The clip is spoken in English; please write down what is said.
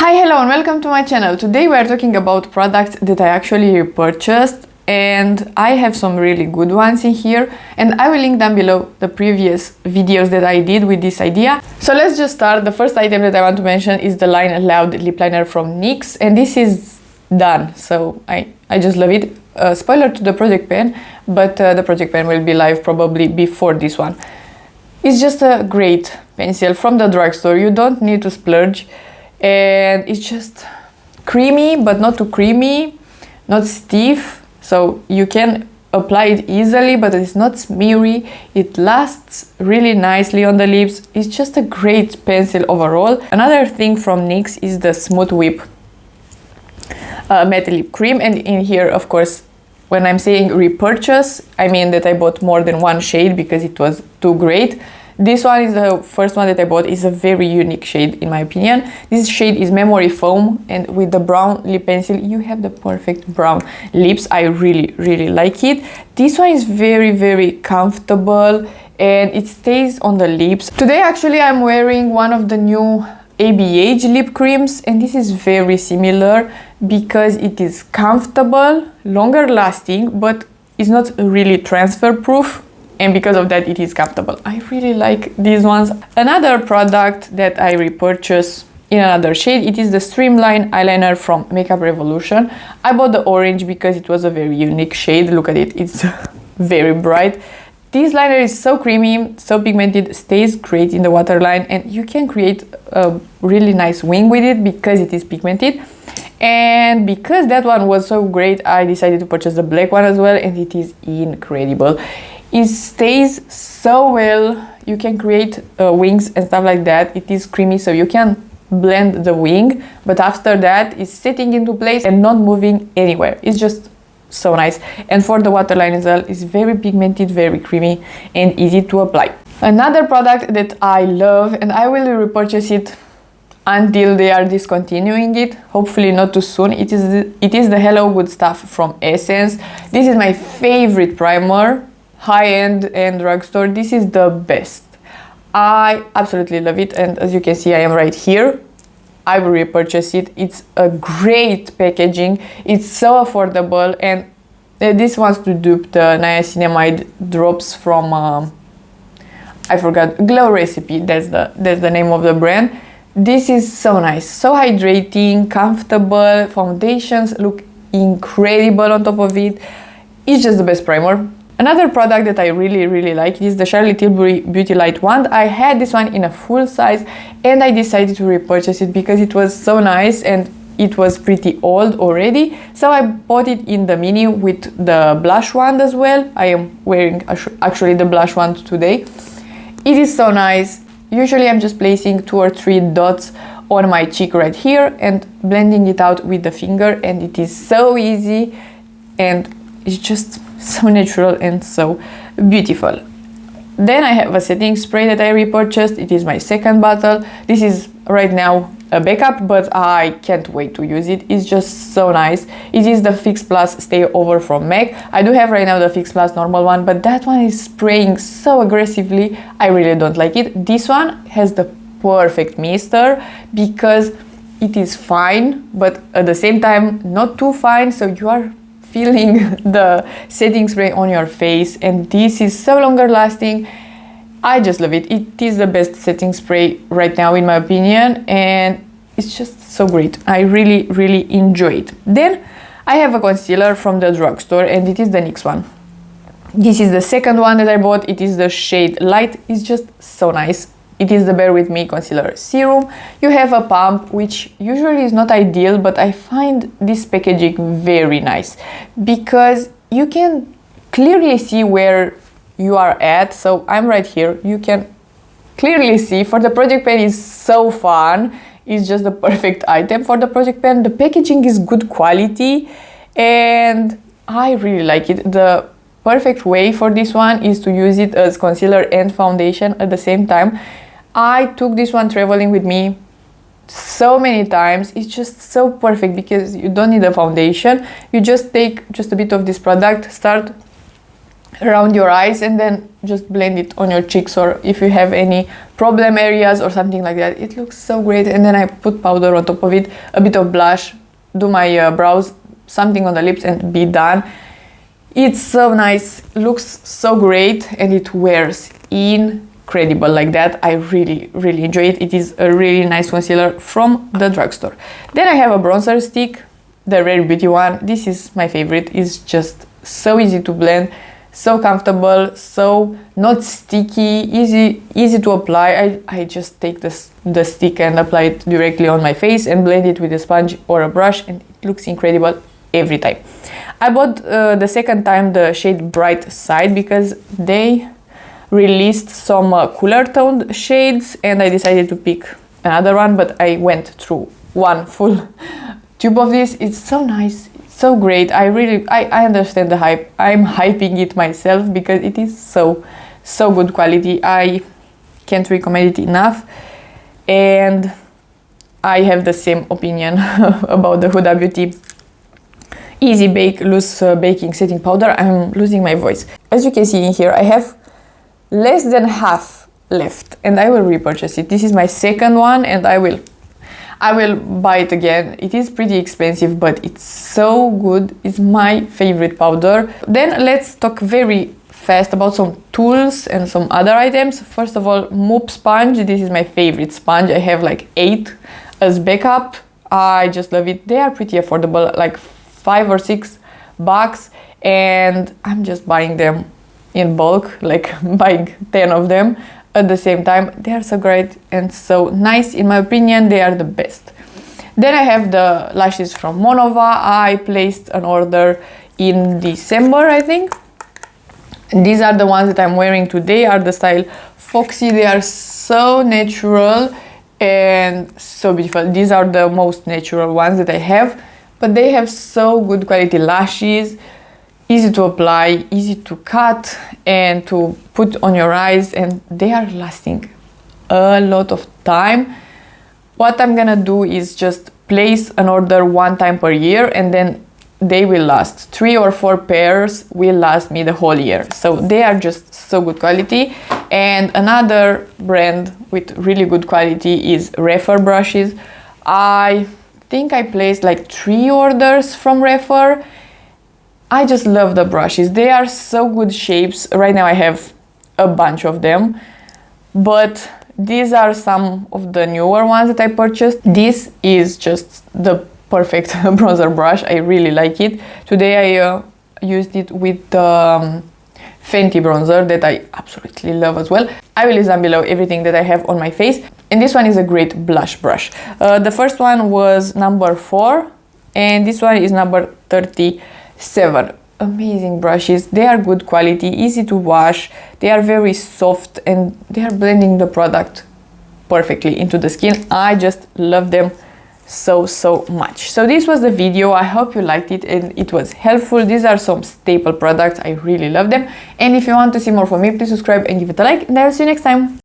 Hi, hello and welcome to my channel. Today we are talking about products that I actually repurchased, and I have some really good ones in here, and I will link down below the previous videos that I did with this idea. So let's just start. The first item that I want to mention is the Line Loud lip liner from NYX, and this is done, so I just love it. Spoiler to the project pen, but the project pen will be live probably before this one. It's just a great pencil from the drugstore. You don't need to splurge, and it's just creamy but not too creamy, not stiff, so you can apply it easily, but it's not smeary. It lasts really nicely on the lips. It's just a great pencil overall. Another thing from NYX is the Smooth Whip matte lip cream, and in here, of course, when I'm saying repurchase, I mean that I bought more than one shade because it was too great. This one is the first one that I bought. Is a very unique shade in my opinion. This shade is Memory Foam, and with the brown lip pencil you have the perfect brown lips. I really like it. This one is very comfortable and it stays on the lips. Today actually I'm wearing one of the new ABH lip creams, and this is very similar because it is comfortable, longer lasting, but it's not really transfer proof, and because of that it is comfortable. I really like these ones. Another product that I repurchased in another shade, it is the Streamline eyeliner from Makeup Revolution. I bought the orange because it was a very unique shade. Look at it, it's very bright. This liner is so creamy, so pigmented, stays great in the waterline, and you can create a really nice wing with it because it is pigmented. And because that one was so great, I decided to purchase the black one as well, and it is incredible. It stays so well. You can create wings and stuff like that. It is creamy, so you can blend the wing, but after that it's sitting into place and not moving anywhere. It's just so nice. And for the waterline as well, it's very pigmented, very creamy and easy to apply. Another product that I love, and I will repurchase it until they are discontinuing it, hopefully not too soon. It is the Hello Good Stuff from Essence. This is my favorite primer, high-end and drugstore. This is the best. I absolutely love it, and as you can see I am right here. I will repurchase it. It's a great packaging, it's so affordable, and this wants to dupe the niacinamide drops from I forgot, Glow Recipe, that's the name of the brand. This is so nice, so hydrating, comfortable. Foundations look incredible on top of it. It's just the best primer. Another product that I really like is the Charlotte Tilbury Beauty Light Wand. I had this one in a full size and I decided to repurchase it because it was so nice and it was pretty old already. So I bought it in the mini with the blush wand as well. I am wearing actually the blush wand today. It is so nice. Usually I'm just placing 2 or 3 dots on my cheek right here and blending it out with the finger, and it is so easy and it's just so natural and so beautiful. Then I have a setting spray that I repurchased. It is my second bottle. This is right now a backup, but I can't wait to use it. It's just so nice. It is the Fix Plus Stay Over from MAC. I do have right now the Fix Plus normal one, but that one is spraying so aggressively. I really don't like it. This one has the perfect mister because it is fine, but at the same time not too fine, so you are feeling the setting spray on your face, and this is so longer lasting. I just love it. It is the best setting spray right now in my opinion, and it's just so great. I really enjoy it. Then I have a concealer from the drugstore, and it is the NYX one. This is the second one that I bought. It is the shade Light. It's just so nice. It is the Bear With Me Concealer Serum. You have a pump, which usually is not ideal, but I find this packaging very nice because you can clearly see where you are at. So I'm right here. You can clearly see. For the project pen is so fun. It's just the perfect item for the project pen. The packaging is good quality and I really like it. The perfect way for this one is to use it as concealer and foundation at the same time. I took this one traveling with me so many times. It's just so perfect because you don't need a foundation. You just take just a bit of this product, start around your eyes, and then just blend it on your cheeks, or if you have any problem areas or something like that. It looks so great. And then I put powder on top of it, a bit of blush, do my brows, something on the lips, and be done. It's so nice, looks so great, and it wears incredible like that. I really enjoy it. It is a really nice concealer from the drugstore. Then I have a bronzer stick, the Rephr Beauty one. This is my favorite. It's just so easy to blend, so comfortable, so not sticky, easy to apply. I just take the stick and apply it directly on my face and blend it with a sponge or a brush, and it looks incredible every time. I bought the second time the shade Bright Side because they released some cooler toned shades, and I decided to pick another one, but I went through one full tube of this. It's so nice, it's so great. I understand the hype. I'm hyping it myself because it is so good quality. I can't recommend it enough, and I have the same opinion about the Huda Beauty Easy Bake Loose Baking Setting Powder. I'm losing my voice. As you can see in here, I have less than half left, and I will repurchase it. This is my second one, and I will buy it again. It is pretty expensive, but it's so good. It's my favorite powder. Then let's talk very fast about some tools and some other items. First of all, Mop sponge. This is my favorite sponge. I have like 8 as backup. I just love it. They are pretty affordable, like $5 or $6, and I'm just buying them in bulk, like buying 10 of them at the same time. They are so great and so nice. In my opinion, they are the best. Then I have the lashes from Monova. I placed an order in December, I think. And these are the ones that I'm wearing today, are the style Foxy. They are so natural and so beautiful. These are the most natural ones that I have, but they have so good quality lashes, easy to apply, easy to cut and to put on your eyes, and they are lasting a lot of time. What I'm gonna do is just place an order one time per year, and then they will last. 3 or 4 pairs will last me the whole year. So they are just so good quality. And another brand with really good quality is Rephr Brushes. I think I placed like 3 orders from Rephr. I just love the brushes. They are so good shapes. Right now I have a bunch of them, but these are some of the newer ones that I purchased. This is just the perfect bronzer brush. I really like it. Today I used it with the Fenty bronzer that I absolutely love as well. I will list down below everything that I have on my face. And this one is a great blush brush. The first one was number 4, and this one is number 37. Amazing brushes. They are good quality, easy to wash. They are very soft, and they are blending the product perfectly into the skin. I just love them so much. So this was the video. I hope you liked it and it was helpful. These are some staple products. I really love them. And if you want to see more from me, please subscribe and give it a like, and I'll see you next time.